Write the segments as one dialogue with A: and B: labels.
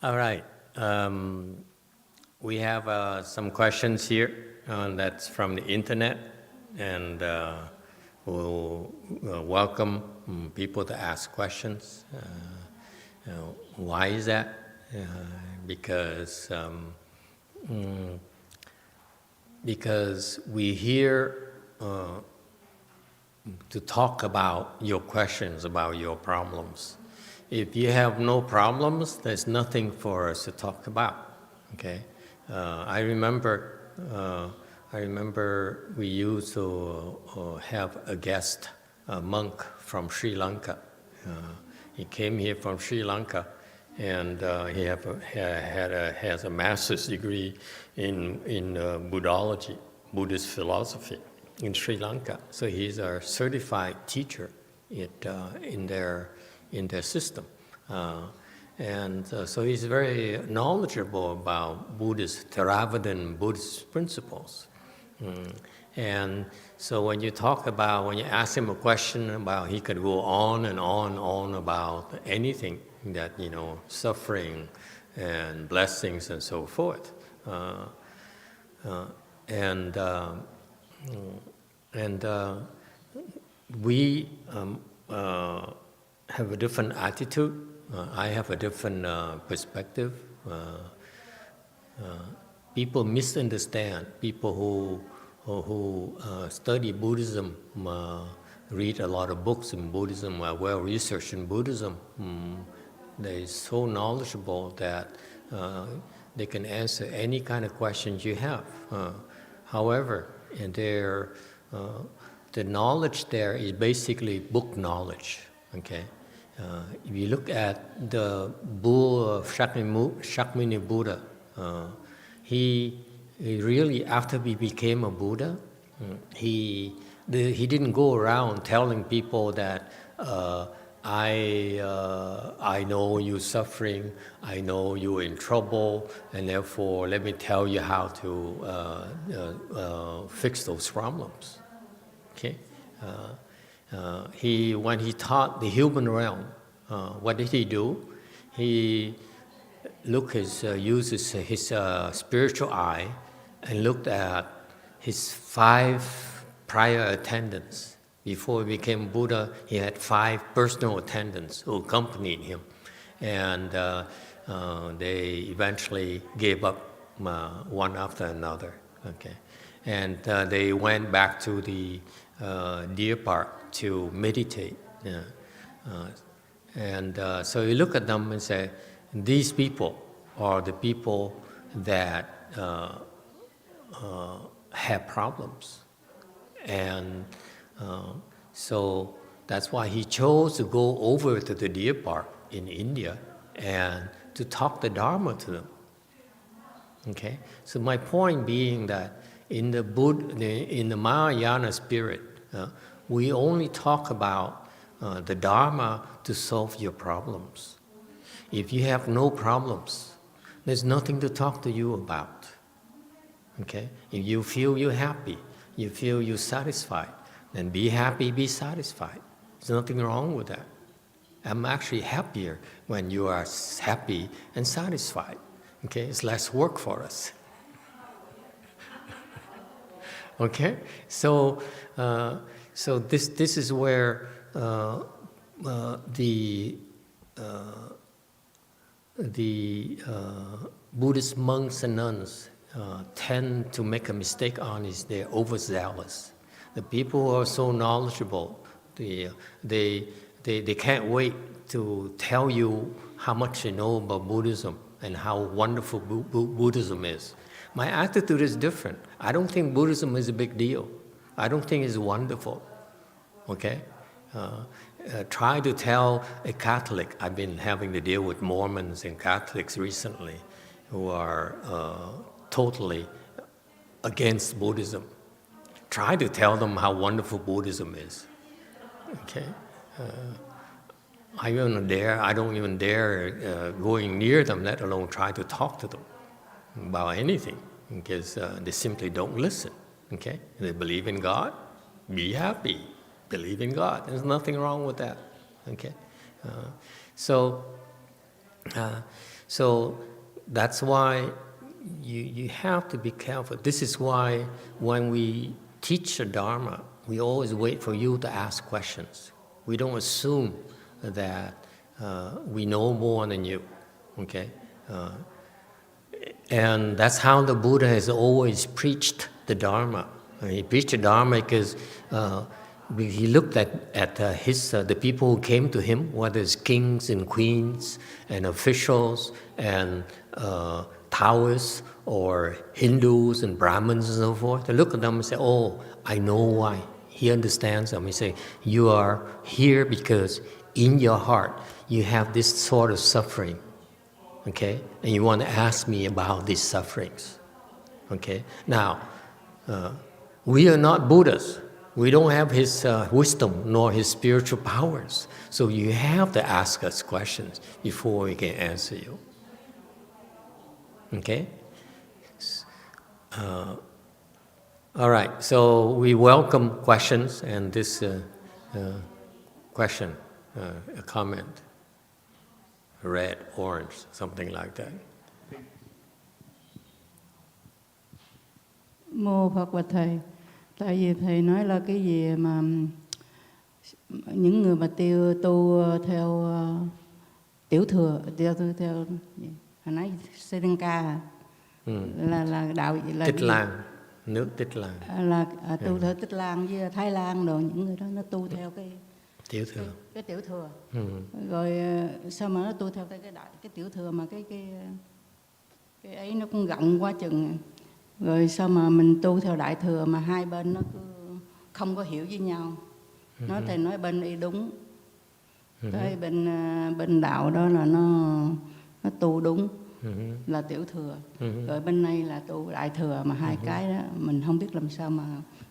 A: All right. We have some questions here that's from the internet, and we'll welcome people to ask questions. Why is that? Because we're here to talk about your questions, about your problems. If you have no problems, there's nothing for us to talk about. Okay, I remember we used to have a guest, a monk from Sri Lanka. He came here from Sri Lanka, and he has a master's degree in Buddhology, Buddhist philosophy in Sri Lanka. So he's a certified teacher in their system. So he's very knowledgeable about Buddhist, Theravadan Buddhist principles. And so when you ask him a question about, he could go on and on about anything that, suffering and blessings and so forth. We have a different attitude. I have a different perspective. People misunderstand. People who study Buddhism, read a lot of books in Buddhism, are well researched in Buddhism. They're so knowledgeable that they can answer any kind of questions you have. However, the knowledge there is basically book knowledge. Okay. If you look at the bull of Shakyamuni Buddha, he really, after he became a Buddha, he didn't go around telling people that I know you're suffering, I know you're in trouble, and therefore let me tell you how to fix those problems. Okay. When he taught the human realm, what did he do? He uses his spiritual eye and looked at his 5 prior attendants. Before he became Buddha, he had 5 personal attendants who accompanied him, and they eventually gave up one after another. Okay, and they went back to the deer park to meditate. So you look at them and say, these people are the people that have problems. And so that's why he chose to go over to the deer park in India and to talk the Dharma to them. Okay? So my point being that in the Mahayana spirit, we only talk about the Dharma to solve your problems. If you have no problems, there's nothing to talk to you about. Okay? If you feel you're happy, you feel you're satisfied, then be happy, be satisfied. There's nothing wrong with that. I'm actually happier when you are happy and satisfied. Okay? It's less work for us. Okay? So this is where the Buddhist monks and nuns tend to make a mistake on is they're overzealous. The people who are so knowledgeable, they can't wait to tell you how much they know about Buddhism and how wonderful Buddhism is. My attitude is different. I don't think Buddhism is a big deal. I don't think it's wonderful. Okay? Try to tell a Catholic. I've been having to deal with Mormons and Catholics recently who are totally against Buddhism. Try to tell them how wonderful Buddhism is. Okay? I don't even dare going near them, let alone try to talk to them about anything, because they simply don't listen. Okay? They believe in God, be happy, believe in God. There's nothing wrong with that. Okay, so that's why you have to be careful. This is why when we teach the Dharma, we always wait for you to ask questions. We don't assume that we know more than you. Okay, and that's how the Buddha has always preached the Dharma. He preached the Dharma because he looked at the people who came to him, whether it's kings and queens and officials and Taoists or Hindus and Brahmins and so forth. They look at them and say, "Oh, I know why." He understands them. He say, "You are here because in your heart you have this sort of suffering, okay? And you want to ask me about these sufferings, okay? Now, we are not Buddhas. We don't have his wisdom nor his spiritual powers. So you have to ask us questions before we can answer you. Okay? All right, so we welcome questions, and this question, a comment, red, orange, something like that.
B: Mô Phật và Thầy, tại vì Thầy nói là cái gì mà những người mà tu theo tiểu thừa, theo hồi nãy Sri Lanka là đạo là
A: Tích Lan, nước Tích Lan.
B: Là tu theo Tích Lan với Thái Lan rồi, những người đó nó tu theo cái
A: tiểu thừa.
B: Cái tiểu thừa. Rồi sao mà nó tu theo cái tiểu thừa mà cái ấy nó cũng rộng quá chừng. Rồi sao mà mình tu theo đại thừa mà hai bên nó cứ không có hiểu với nhau. Nó Thầy nói bên y đúng, cái bên đạo đó là nó tu đúng là tiểu thừa, rồi bên này là tu đại thừa, mà hai cái đó mình không biết làm sao mà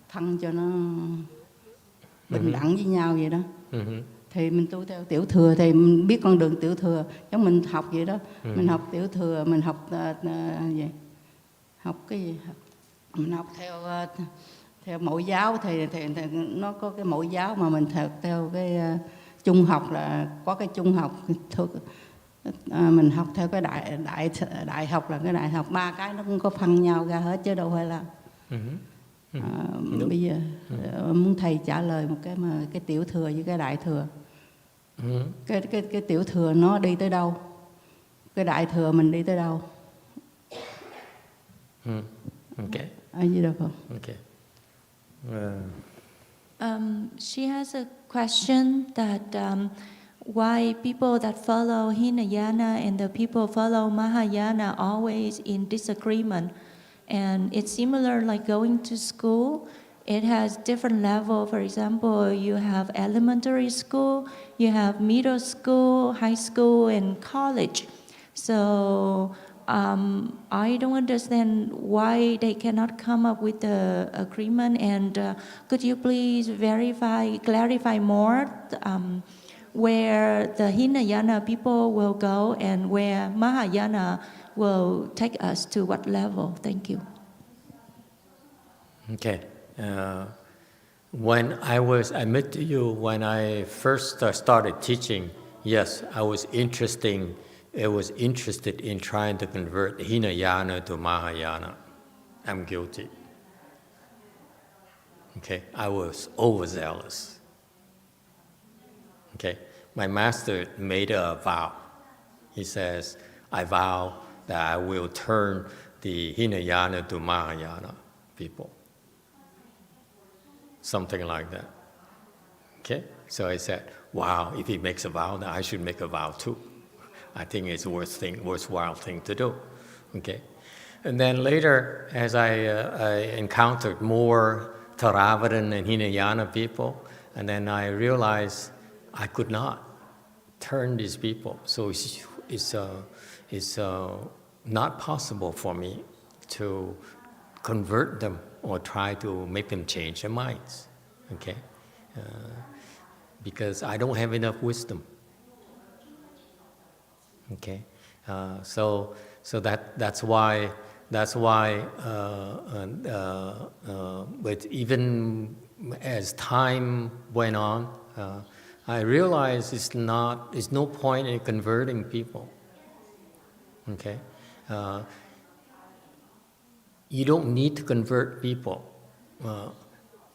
B: phân cho nó bình đẳng với nhau vậy đó. Thì mình tu theo tiểu thừa thì mình biết con đường tiểu thừa, giống mình học vậy đó. Mình học tiểu thừa, mình học gì? Học cái gì? Mình học theo mẫu giáo thì nó có cái mẫu giáo, mà mình theo cái trung học là có cái trung học thuộc. Mình học theo cái đại học là cái đại học, ba cái nó cũng có phân nhau ra hết chứ đâu phải là. Bây giờ muốn Thầy trả lời một cái mà cái tiểu thừa với cái đại thừa. Cái tiểu thừa nó đi tới đâu, cái đại thừa mình đi tới đâu.
A: Okay. Okay.
C: She has a question that why people that follow Hinayana and the people follow Mahayana always in disagreement. And it's similar like going to school. It has different level. For example, you have elementary school, you have middle school, high school, and college. So I don't understand why they cannot come up with the agreement. And could you please clarify more where the Hinayana people will go and where Mahayana will take us to what level? Thank you.
A: Okay. When I admit to you, when I first started teaching, yes, I was interested in trying to convert Hinayana to Mahayana. I'm guilty. Okay, I was overzealous. Okay, my master made a vow. He says, I vow that I will turn the Hinayana to Mahayana people. Something like that. Okay, so I said, wow, if he makes a vow, then I should make a vow too. I think it's a worthwhile thing to do. Okay, and then later, as I encountered more Theravadan and Hinayana people, and then I realized I could not turn these people. So it's not possible for me to convert them or try to make them change their minds. Okay, because I don't have enough wisdom. Okay, so that's why. But even as time went on, I realized there's no point in converting people. Okay, you don't need to convert people.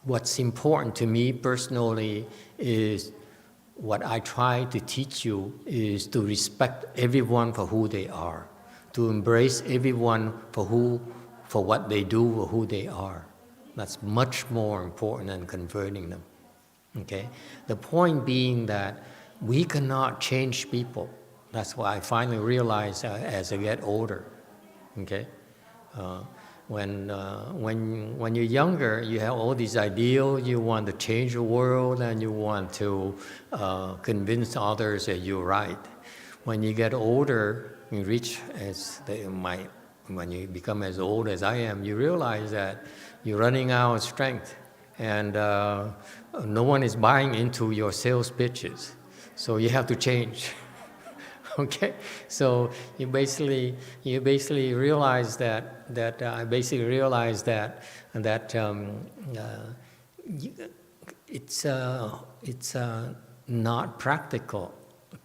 A: What's important to me personally is what I try to teach you is to respect everyone for who they are, to embrace everyone for what they do or who they are. That's much more important than converting them. Okay? The point being that we cannot change people. That's what I finally realized as I get older. Okay? When you're younger, you have all these ideals, you want to change the world and you want to convince others that you're right. When you get older, you reach when you become as old as I am, you realize that you're running out of strength and no one is buying into your sales pitches. So you have to change. Okay, so you basically realize that I basically realized that it's not practical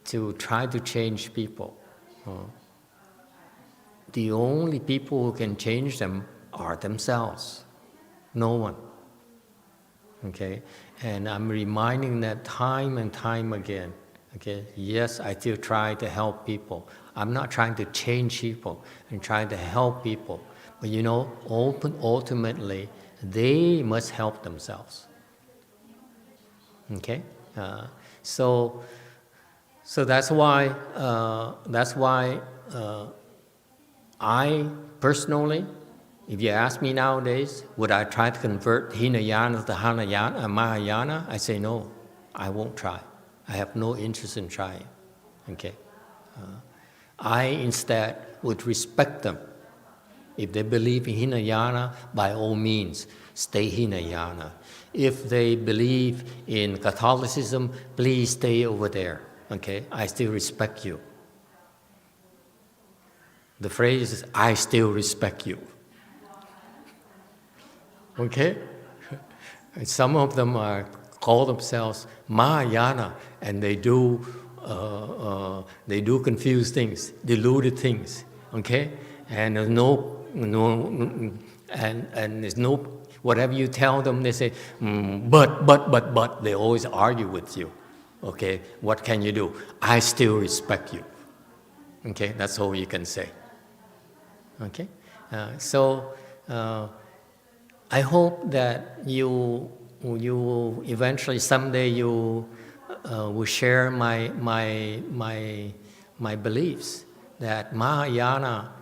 A: to try to change people. The only people who can change them are themselves. No one. Okay, and I'm reminding that time and time again. Okay, yes, I still try to help people. I'm not trying to change people. I'm trying to help people. But you know, ultimately, they must help themselves. Okay, so that's why I personally, if you ask me nowadays, would I try to convert Hinayana to Mahayana? I say no, I won't try. I have no interest in trying. Okay, I instead would respect them. If they believe in Hinayana, by all means, stay Hinayana. If they believe in Catholicism, please stay over there. Okay, I still respect you. The phrase is, I still respect you. Okay? Some of them call themselves Mahayana, and they do confuse things, deluded things. Okay? And there's there's no, whatever you tell them, they say, but, they always argue with you. Okay? What can you do? I still respect you. Okay? That's all you can say. Okay? So I hope that you eventually someday you will share my beliefs that Mahayana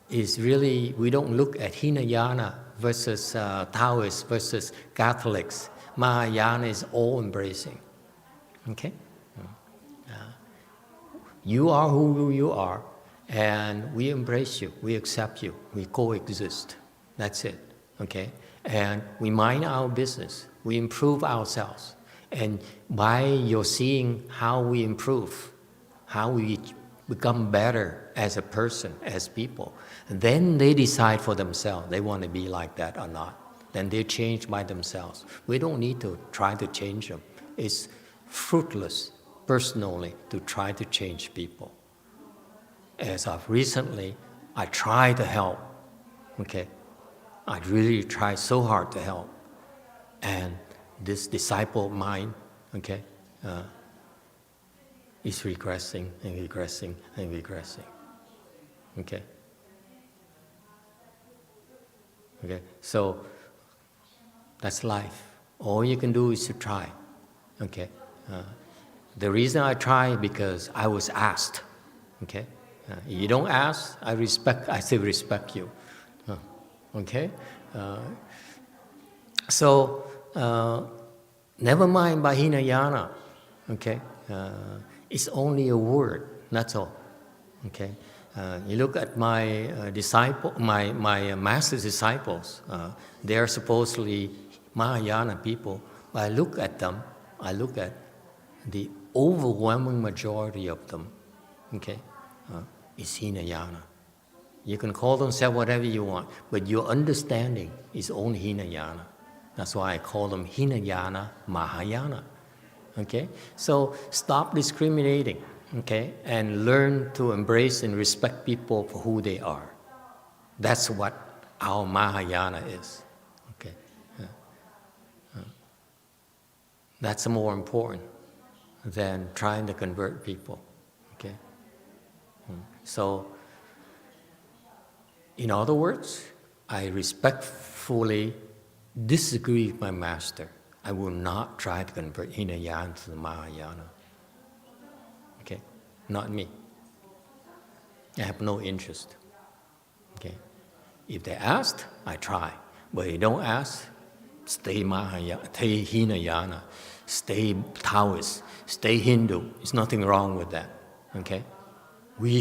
A: is really, we don't look at Hinayana versus Taoists versus Catholics. Mahayana is all embracing. Okay? You are who you are, and we embrace you, we accept you, we coexist. That's it. Okay? And we mind our business, we improve ourselves. And by your seeing how we improve, how we become better as a person, as people, then they decide for themselves they want to be like that or not. Then they change by themselves. We don't need to try to change them. It's fruitless, personally, to try to change people. As of recently, I try to help. Okay? I really try so hard to help. And this disciple of mine, okay, is regressing and regressing and regressing. Okay? Okay? So, that's life. All you can do is to try. Okay? The reason I try is because I was asked. Okay? You don't ask, I still respect you. Okay? So, never mind by Hinayana. Okay? It's only a word, that's all. Okay? You look at my my master's disciples, they are supposedly Mahayana people, but I look at the overwhelming majority of them, okay, is Hinayana. You can call themselves whatever you want, but your understanding is only Hinayana. That's why I call them Hinayana, Mahayana. Okay? So stop discriminating, okay? And learn to embrace and respect people for who they are. That's what our Mahayana is. Okay? That's more important than trying to convert people. Okay? So, in other words, I respectfully disagree with my master. I will not try to convert Hinayana to the Mahayana. Okay? Not me. I have no interest. Okay? If they asked, I try. But if they don't ask, stay Mahayana, stay Hinayana, stay Taoist, stay Hindu. There's nothing wrong with that. Okay? I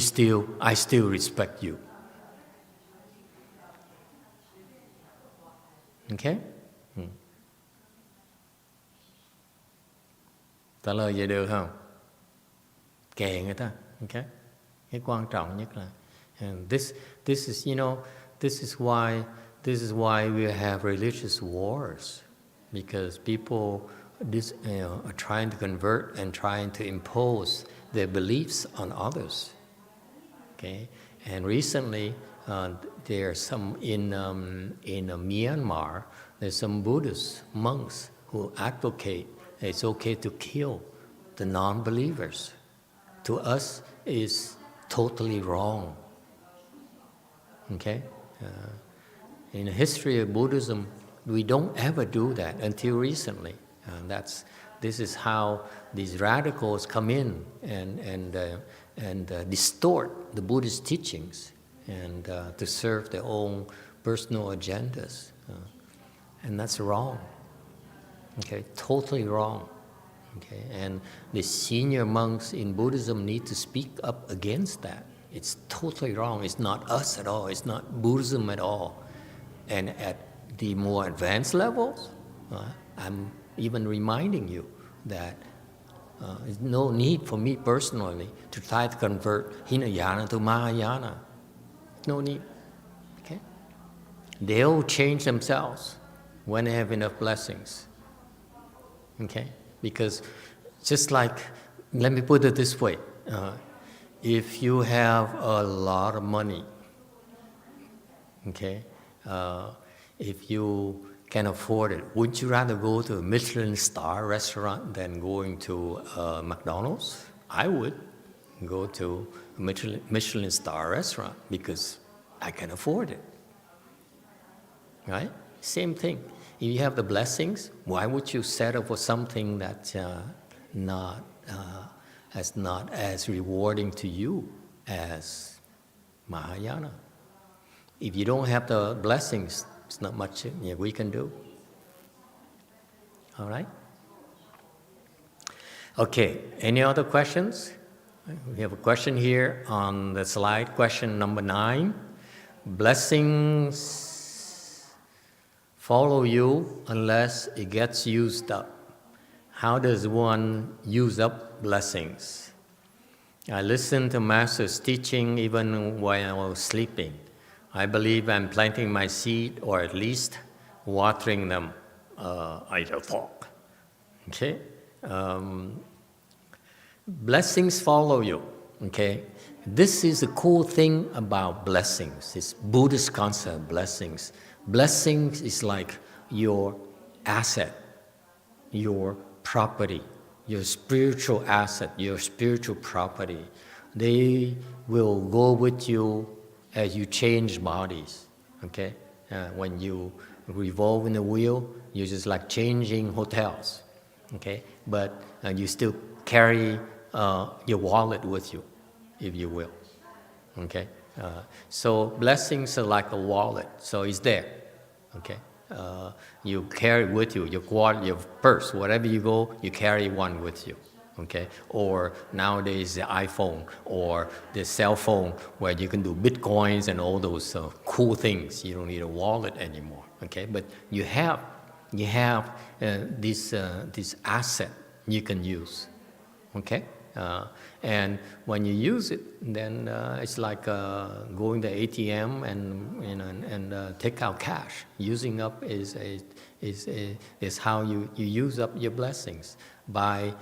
A: still respect you. Okay? Trả lời vậy được không? Kệ người ta. Okay? Cái quan trọng nhất là this is, you know, this is why we have religious wars, because people are trying to convert and trying to impose their beliefs on others. Okay, and recently there are some in Myanmar. There's some Buddhist monks who advocate it's okay to kill the non-believers. To us, is totally wrong. Okay, in the history of Buddhism, we don't ever do that until recently. This is how these radicals come in and distort the Buddhist teachings and to serve their own personal agendas, and that's wrong. Okay, totally wrong. Okay, and the senior monks in Buddhism need to speak up against that. It's totally wrong. It's not us at all. It's not Buddhism at all. And at the more advanced levels, I'm even reminding you that there's no need for me personally to try to convert Hinayana to Mahayana. No need. Okay? They'll change themselves when they have enough blessings. Okay? Because just like, let me put it this way, if you have a lot of money, okay, if you can afford it, wouldn't you rather go to a Michelin star restaurant than going to McDonald's? I would go to a Michelin star restaurant because I can afford it. Right? Same thing. If you have the blessings, why would you settle for something that's not as rewarding to you as Mahayana? If you don't have the blessings, there's not much we can do. All right? Okay, any other questions? We have a question here on the slide, question number 9. Blessings follow you unless it gets used up. How does one use up blessings? I listen to Master's teaching even while I was sleeping. I believe I'm planting my seed, or at least watering them. I talk. Okay? Blessings follow you. Okay? This is the cool thing about blessings. It's Buddhist concept of blessings. Blessings is like your asset, your property, your spiritual asset, your spiritual property. They will go with you as you change bodies, okay? When you revolve in the wheel, you're just like changing hotels, okay? But you still carry your wallet with you, if you will, okay? So blessings are like a wallet, so it's there, okay? You carry with you, your wallet, your purse, wherever you go, you carry one with you, okay? Or nowadays the iPhone or the cell phone where you can do bitcoins and all those cool things. You don't need a wallet anymore, okay? But you have this asset you can use, okay? And when you use it, then it's like going to ATM and take out cash. Using up is how you use up your blessings by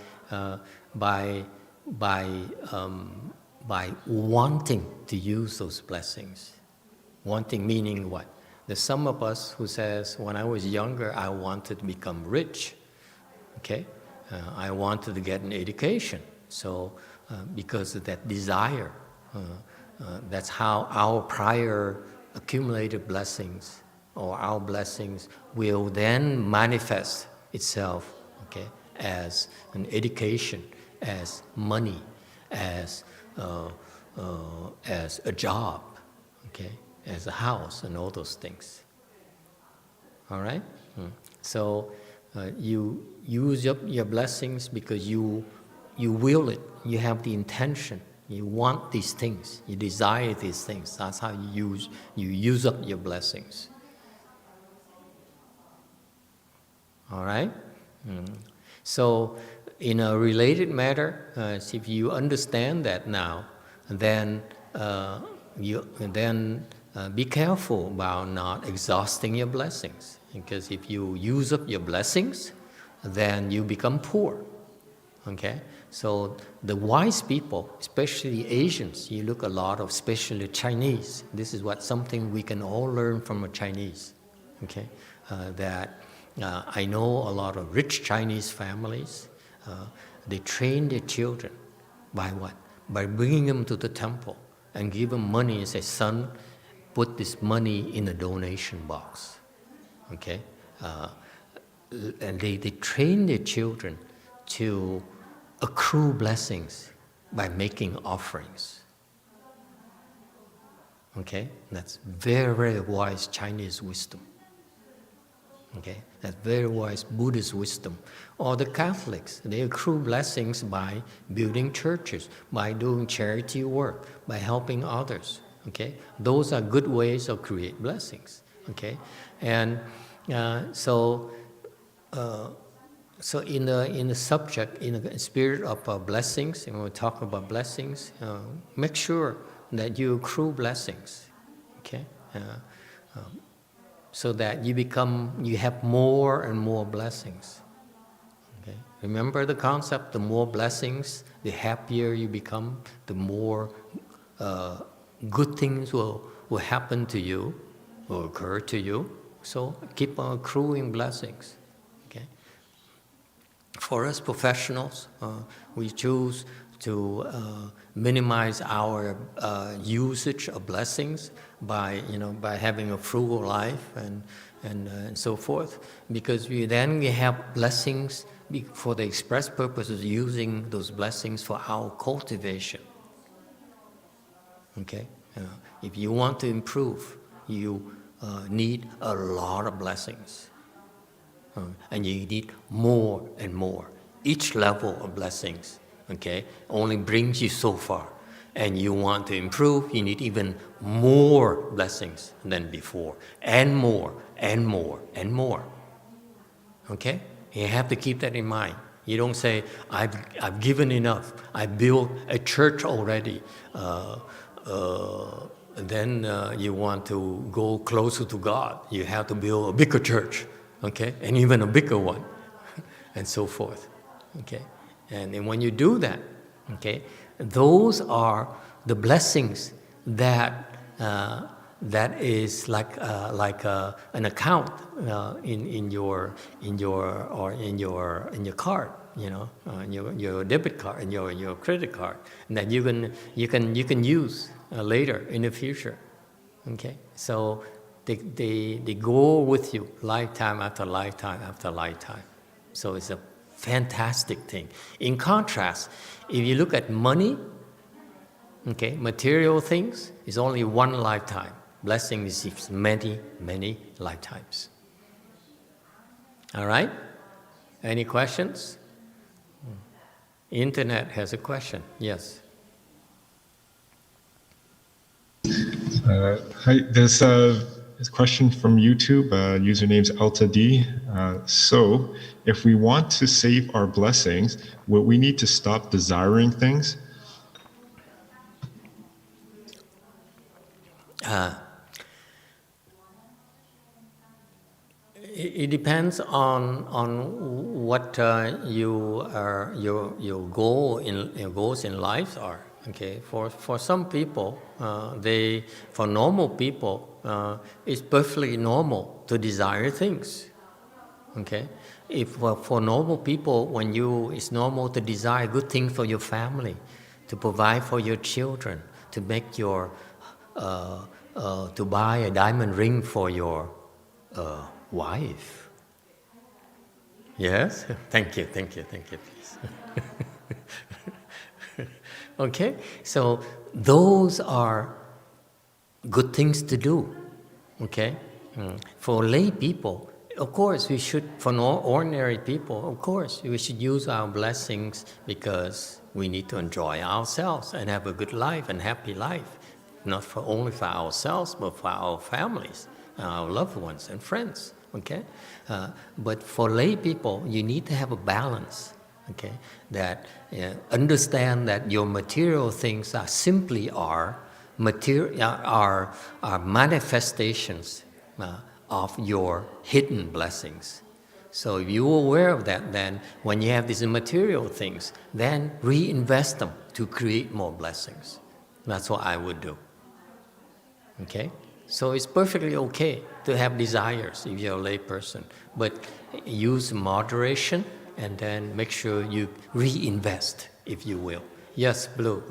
A: wanting to use those blessings. Wanting meaning what? There's some of us who says, when I was younger, I wanted to become rich. Okay, I wanted to get an education. So because of that desire, that's how our prior accumulated blessings or our blessings will then manifest itself, okay, as an education, as money, as a job, okay, as a house, and all those things. All right? So you use up your blessings because you will it. You have the intention. You want these things. You desire these things. That's how you use up your blessings. All right? So in a related matter, if you understand that now, then be careful about not exhausting your blessings. Because if you use up your blessings, then you become poor. Okay? So the wise people, especially Asians, you look a lot of, especially Chinese. This is something we can all learn from a Chinese. Okay? I know a lot of rich Chinese families. They train their children by what? By bringing them to the temple and give them money and say, son, put this money in a donation box. Okay? And they train their children to accrue blessings by making offerings. Okay? That's very, very wise Chinese wisdom. Okay? That's very wise Buddhist wisdom. Or the Catholics, they accrue blessings by building churches, by doing charity work, by helping others. Okay? Those are good ways of create blessings. Okay? And so in the subject, in the spirit of blessings, and when we talk about blessings, make sure that you accrue blessings, okay? So that you have more and more blessings. Okay? Remember the concept: the more blessings, the happier you become, the more good things will happen to you, will occur to you. So keep on accruing blessings. Okay? For us professionals, we choose to minimize our usage of blessings by having a frugal life and so forth, because we have blessings for the express purpose of using those blessings for our cultivation. Okay, if you want to improve, you need a lot of blessings, and you need more and more. Each level of blessings, okay, only brings you so far. And you want to improve, you need even more blessings than before, and more, and more, and more. Okay? You have to keep that in mind. You don't say, I've given enough, I built a church already, then you want to go closer to God. You have to build a bigger church, okay, and even a bigger one, and so forth. Okay? And when you do that, okay, those are the blessings that is like an account in your card, in your debit card, in your credit card, and that you can use later in the future. Okay, so they go with you lifetime after lifetime after lifetime. So it's a fantastic thing. In contrast, if you look at money, okay, material things, is only one lifetime. Blessing is many, many lifetimes. All right? Any questions? Internet has a question. Yes.
D: Hi, there's a question from YouTube, username's Alta D. So, if we want to save our blessings, will we need to stop desiring things?
A: It depends on what your goals in life are. Okay, for some people, for normal people, it's perfectly normal to desire things. Okay, if for normal people, it's normal to desire good things for your family, to provide for your children, to make your to buy a diamond ring for your wife. Yes? Thank you, please. Okay? So those are good things to do. Okay? For lay people, of course we should, for ordinary people, of course we should use our blessings because we need to enjoy ourselves and have a good life and happy life. Not only for ourselves, but for our families, our loved ones and friends. Okay, but for lay people, you need to have a balance. Okay, that understand that your material things are simply are manifestations of your hidden blessings. So if you're aware of that, then when you have these material things, then reinvest them to create more blessings. That's what I would do. Okay? So it's perfectly okay to have desires if you're a lay person, but use moderation and then make sure you reinvest, if you will. Yes, Blue.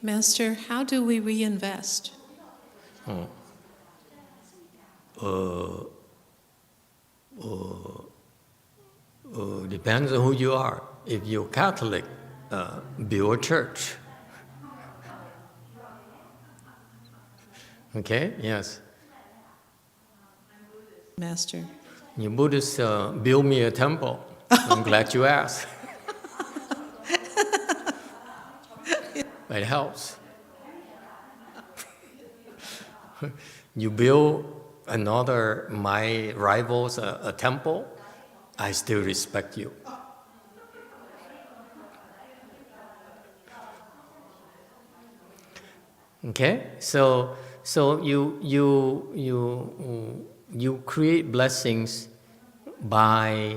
E: Master, how do we reinvest?
A: Depends on who you are. If you're Catholic, build a church. Okay, yes.
E: Master.
A: You Buddhists, build me a temple. I'm glad you asked. It helps. You build my rivals a temple, I still respect you. Okay, so you create blessings by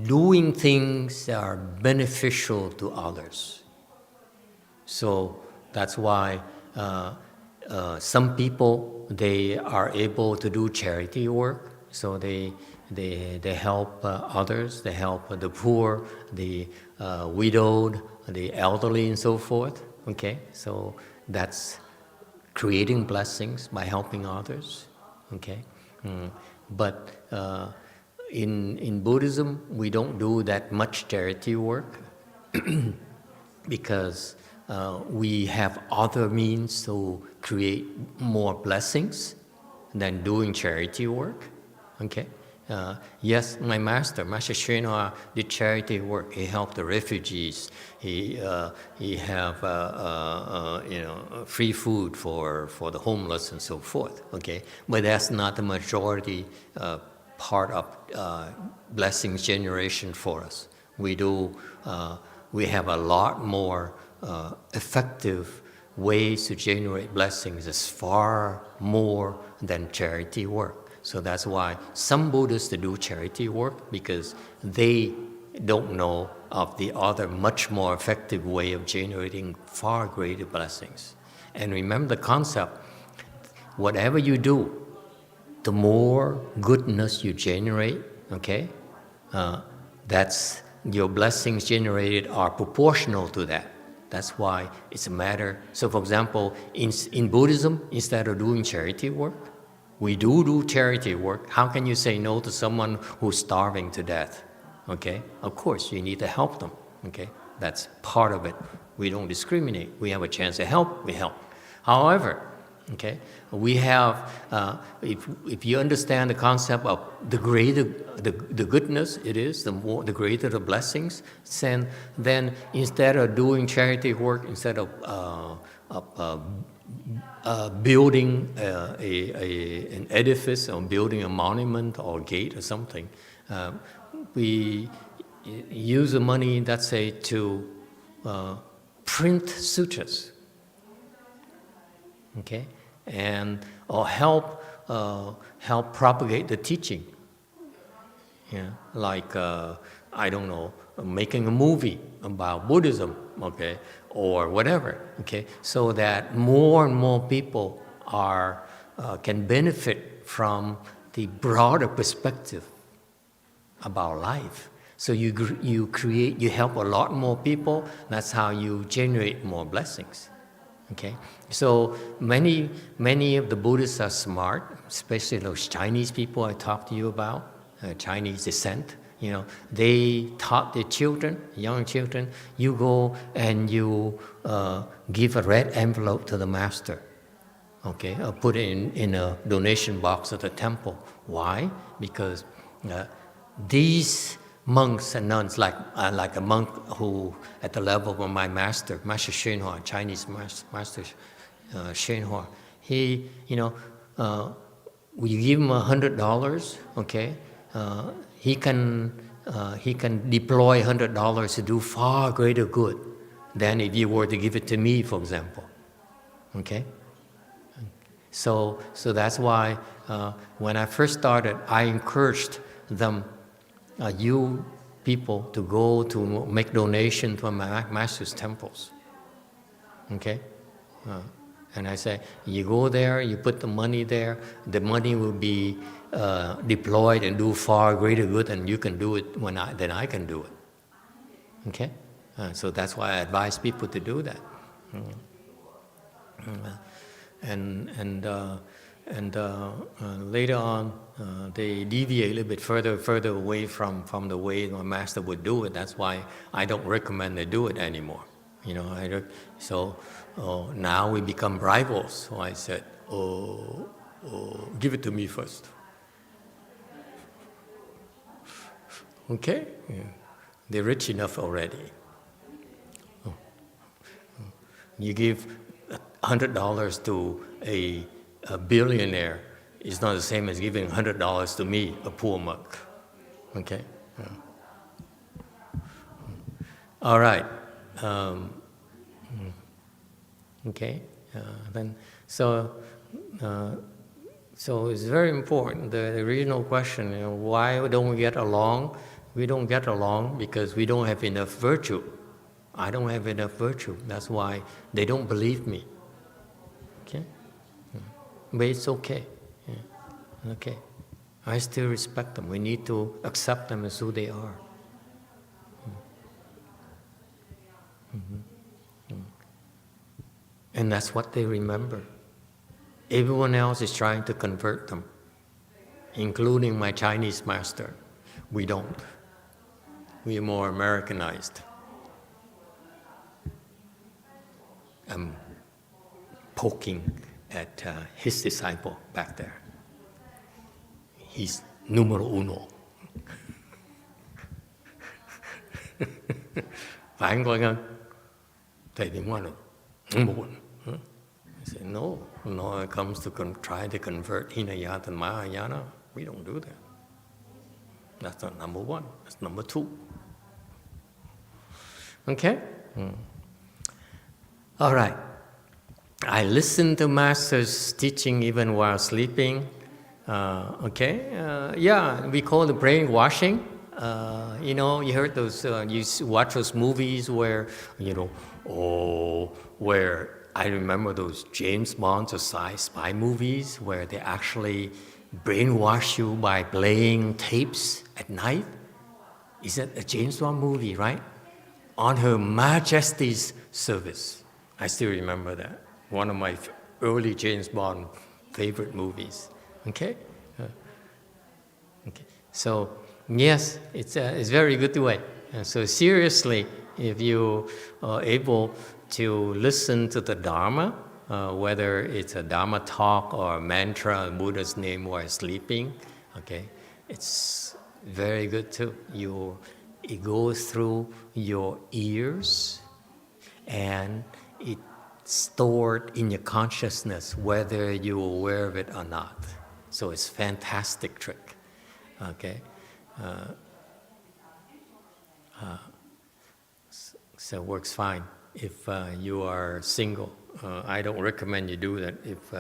A: doing things that are beneficial to others. So that's why some people, they are able to do charity work. So they help others. They help the poor, the widowed, the elderly, and so forth. Okay, so that's creating blessings by helping others. Okay, but in Buddhism, we don't do that much charity work because we have other means to create more blessings than doing charity work. Okay. Yes, my master YongHua, did charity work. He helped the refugees. He have free food for the homeless and so forth. Okay, but that's not the majority part of blessings generation for us. We have a lot more effective ways to generate blessings. It's far more than charity work. So that's why some Buddhists do charity work, because they don't know of the other much more effective way of generating far greater blessings. And remember the concept, whatever you do, the more goodness you generate, okay, that's your blessings generated are proportional to that. That's why it's a matter. So for example, in Buddhism, instead of doing charity work, we do charity work. How can you say no to someone who's starving to death? Okay, of course you need to help them. Okay, that's part of it. We don't discriminate. We have a chance to help, we help. However, okay, we have, if you understand the concept of the greater the goodness it is, the greater the blessings, then instead of doing charity work, instead of building an edifice or building a monument or gate or something, we use the money, let's say, to print sutras, okay, and or help propagate the teaching. Yeah, like I don't know, making a movie about Buddhism, okay, or whatever, okay, so that more and more people can benefit from the broader perspective about life. So you help a lot more people. That's how you generate more blessings. Okay, so many of the Buddhists are smart, especially those Chinese people I talked to you about, Chinese descent. You know, they taught their children, young children, you go and you give a red envelope to the master, okay, or put it in a donation box at the temple. Why? Because these monks and nuns, like a monk who, at the level of my master, Master YongHua, Chinese master YongHua, he, you know, we give him $100, okay, he can deploy $100 to do far greater good than if you were to give it to me, for example, okay. So that's why when I first started, I encouraged them, you people, to go to make donation to my master's temples. Okay? And I say, you go there, you put the money there, the money will be deployed and do far greater good than you can do it than I can do it. Okay? So that's why I advise people to do that. And later on, they deviate a little bit further away from the way my master would do it. That's why I don't recommend they do it anymore. You know, so now we become rivals. So I said, give it to me first. Okay? Yeah. They're rich enough already. You give $100 to a billionaire is not the same as giving $100 to me, a poor monk. Okay? Yeah. All right. Okay. Then so it's very important. The original question, you know, why don't we get along? We don't get along because we don't have enough virtue. I don't have enough virtue. That's why they don't believe me. Okay? But it's okay. Yeah. Okay. I still respect them. We need to accept them as who they are. And that's what they remember. Everyone else is trying to convert them, including my Chinese master. We don't. We are more Americanized. I'm poking at his disciple back there. He's numero uno. Phải không con? Thầy điểm qua được. Number one. I said, no, it comes to try to convert Hinayana and Mahayana. We don't do that. That's not number one. That's number two. Okay? All right. I listened to Master's teaching even while sleeping. Yeah, we call it brainwashing. You know, you heard those, you watch those movies where, you know, where I remember those James Bond or spy movies where they actually brainwash you by playing tapes at night. Is that a James Bond movie, right? On Her Majesty's Service. I still remember that. One of my early James Bond favorite movies. Okay? Okay. So, yes, it's very good way. So seriously, if you are able to listen to the Dharma, whether it's a Dharma talk or a mantra in Buddha's name while sleeping, okay, it's very good too. It goes through your ears and it stored in your consciousness, whether you're aware of it or not. So it's a fantastic trick. Okay, so it works fine if you are single. I don't recommend you do that if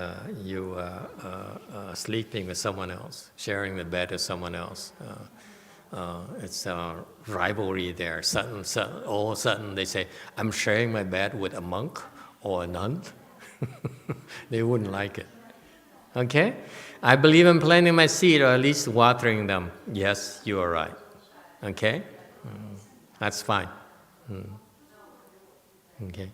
A: you are sleeping with someone else, sharing the bed with someone else. It's a rivalry there. All of a sudden they say, I'm sharing my bed with a monk or a nun. They wouldn't like it. Okay? I believe in planting my seed, or at least watering them. Yes, you are right. Okay? That's fine. Okay?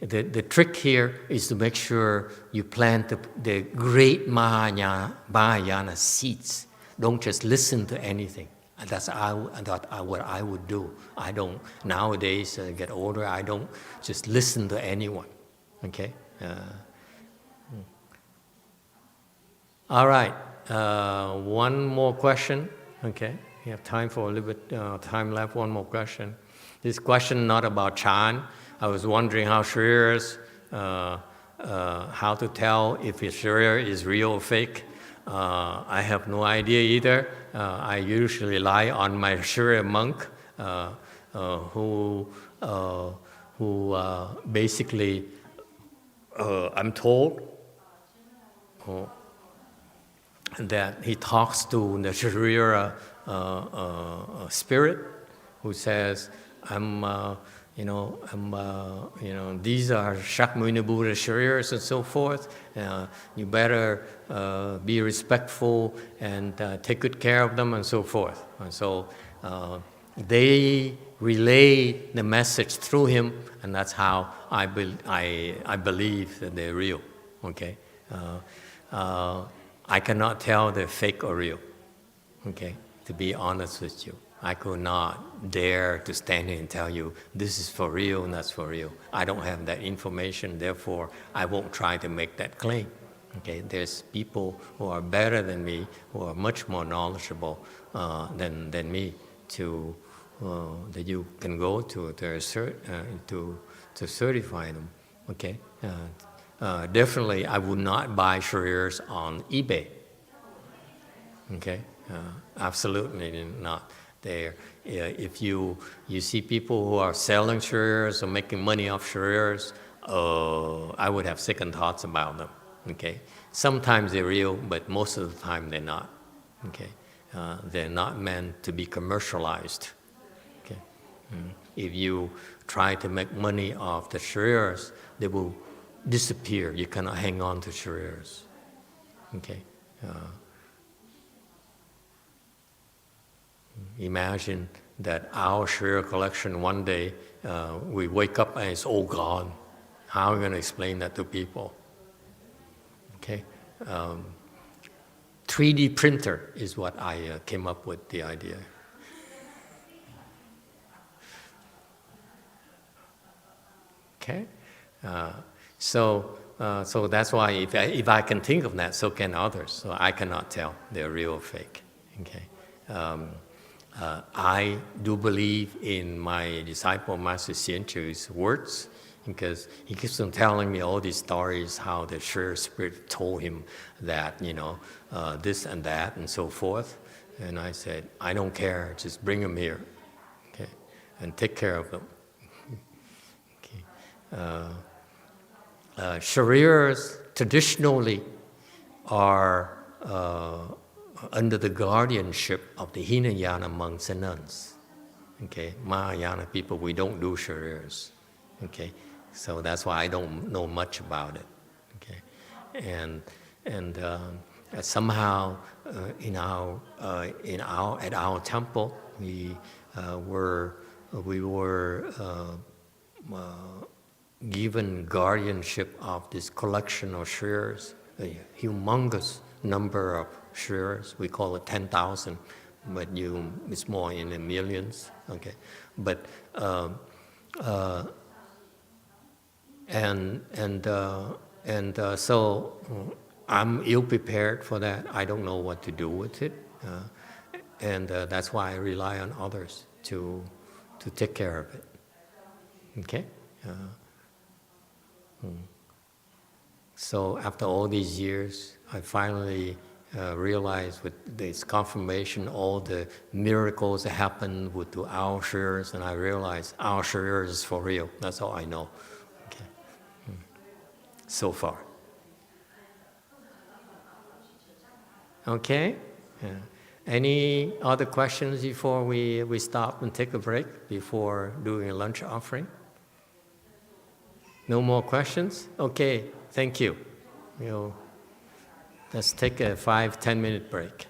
A: The trick here is to make sure you plant the great Mahayana seeds. Don't just listen to anything. And that's what I would do. I don't, nowadays, get older, I don't just listen to anyone. Okay? All right. One more question. Okay? We have time for a little bit time left. One more question. This question not about Chan. I was wondering how Shriyas, how to tell if a Shriya is real or fake. I have no idea either. I usually rely on my Shriya monk, who basically, I'm told that he talks to the Shriya spirit, who says, these are Shakyamuni Buddha Shriyas and so forth. You better be respectful and take good care of them and so forth. And so they relay the message through him, and that's how I believe that they're real. Okay, I cannot tell they're fake or real. Okay, to be honest with you. I could not dare to stand here and tell you this is for real and that's for real. I don't have that information, therefore I won't try to make that claim. Okay, there's people who are better than me, who are much more knowledgeable than me, that you can go to certify them. Okay, definitely I would not buy Shriyas on eBay. Okay, absolutely not. There, if you see people who are selling Shriyas or making money off Shriyas, I would have second thoughts about them. Okay, sometimes they're real, but most of the time they're not. Okay, they're not meant to be commercialized. Okay, if you try to make money off the Shriyas, they will disappear. You cannot hang on to Shriyas. Okay. Imagine that our Shriya collection one day, we wake up and it's all gone. How are we going to explain that to people? Okay, 3D printer is what I came up with the idea. Okay, so that's why if I can think of that, so can others. So I cannot tell they're real or fake. Okay. I do believe in my disciple Master Xianchu's words, because he keeps on telling me all these stories, how the Shriya spirit told him that, this and that and so forth. And I said, I don't care, just bring them here, okay, and take care of them. Okay. Shriyas traditionally are under the guardianship of the Hinayana monks and nuns. Okay, Mahayana people, we don't do Shriyas. Okay, so that's why I don't know much about it. Okay, and somehow at our temple we were given guardianship of this collection of Shriyas, a humongous number of Shriyas. We call it 10,000, but it's more in the millions. Okay, but so I'm ill prepared for that. I don't know what to do with it, and that's why I rely on others. to take care of it. Okay? So after all these years, I finally realized with this confirmation, all the miracles that happened to our shares, and I realized our shares is for real. That's all I know. Okay. So far. Okay? Any other questions before we stop and take a break before doing a lunch offering? No more questions? Okay, thank you. Let's take a 5-10 minute break.